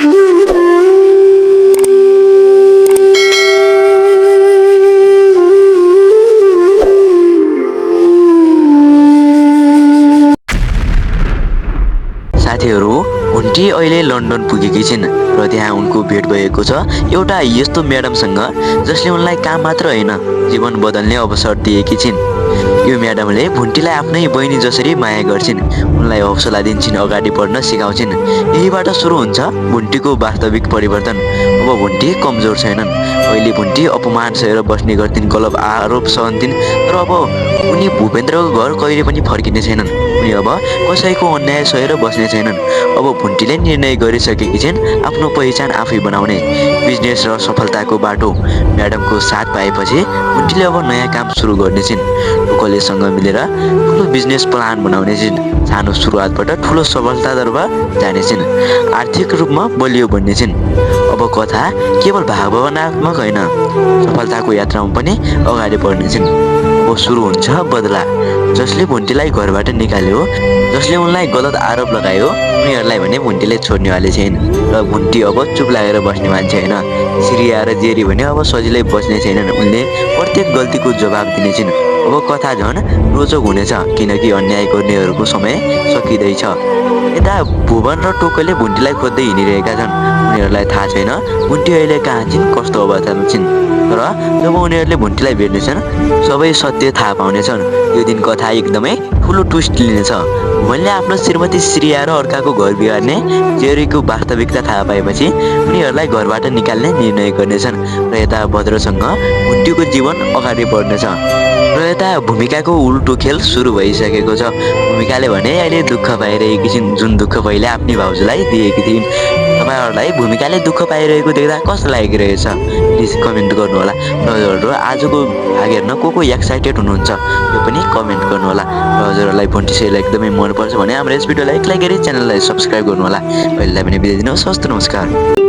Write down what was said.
साथीहरू, भुन्टी अहिले लन्डन पुगेकी छिन् र त्यहाँ उनको भेट भएको छ एउटा यस्तो म्याडमसँग जसले उनलाई काम मात्र होइन जीवन बदल्ने अवसर दिएकी छिन्। यो म्याडमले भुन्टीलाई आफ्नै बहिनी जसरी माया गर्छिन्, उनलाई हौसला दिन्छिन्, अगाडि बढ्न सिकाउँछिन्। यहीबाट सुरु हुन्छ भुन्टीको वास्तविक परिवर्तन। अब भुन्टी कमजोर छैनन्। पहिले भुन्टी अपमान सहेर बस्ने गर्थिन्, गलत आरोप सहन्थिन्, तर अब उनी भूपेन्द्रको घर कहिले पनि फर्किने छैनन्। उनी अब कसैको अन्याय सहेर बस्ने छैनन्। अब भुन्टीले निर्णय गरिसकेकी छिन् आफ्नो पहिचान आफै बनाउने। बिजनेस र सफलताको बाटो। म्याडमको साथ पाएपछि भुन्टीले अब नयाँ काम सुरु गर्नेछिन्। टोकलेसँग मिलेर ठुलो बिजनेस प्लान बनाउनेछिन्। सानो सुरुवातबाट ठुलो सफलतातर्फ जानेछिन्। आर्थिक रूपमा बलियो बन्नेछिन्। अब कथा केवल भावनात्मक होइन, सफलताको यात्रामा पनि अगाडि बढ्नेछिन्। अब सुरु हुन्छ बदला। जसले भुन्टीलाई घरबाट निकाल्यो, जसले उनलाई गलत आरोप लगायो, उनीहरूलाई भने भुन्टीले छोड्नेवाली छैन। र भुन्टी अब चुप लागेर बस्ने मान्छे होइन। सिरिया र जेरी भने अब सजिलै बस्ने छैनन्। उनले प्रत्येक गल्तीको जवाब दिनेछिन्। अब कथा झन् रोचक हुनेछ, किनकि अन्याय गर्नेहरूको समय सकिँदैछ। यता भुवन र टोकले भुन्टीलाई खोज्दै हिँडिरहेका छन्। उनीहरूलाई थाहा छैन भुन्टी अहिले कहाँ छिन्, कस्तो अवस्थामा छिन्। तर जब उनीहरूले भुन्टीलाई भेट्नेछन्, सबै सत्य थाहा पाउनेछन्। यो दिन कथा एकदमै ठुलो ट्विस्ट लिनेछ। भुवनले आफ्नो श्रीमती सिरिया र अर्काको घर बिगार्ने जेरीको वास्तविकता थाहा पाएपछि उनीहरूलाई घरबाट निकाल्ने निर्णय गर्नेछन्। र यता भद्रसँग भुन्टीको जीवन अगाडि बढ्नेछ। र यता भूमिकाको उल्टो खेल सुरु भइसकेको छ। भूमिकाले भने अहिले दुःख पाइरहेकी छिन्, जुन दुःख पहिले आफ्नै भाउजूलाई दिएकी थिइन्। तपाईँहरूलाई भूमिकाले दुःख पाइरहेको देख्दा कस्तो लागिरहेछ प्लिज कमेन्ट गर्नुहोला। र हजुरहरू आजको भाग हेर्न को एक्साइटेड हुनुहुन्छ यो पनि कमेन्ट गर्नुहोला। र हजुरहरूलाई भुन्टी सिरियल एकदमै मनपर्छ भने हाम्रो यस भिडियोलाई एक लाइक गरी च्यानललाई सब्सक्राइब गर्नुहोला। पहिला पनि बिदा दिनुहोस्। हस्त नमस्कार।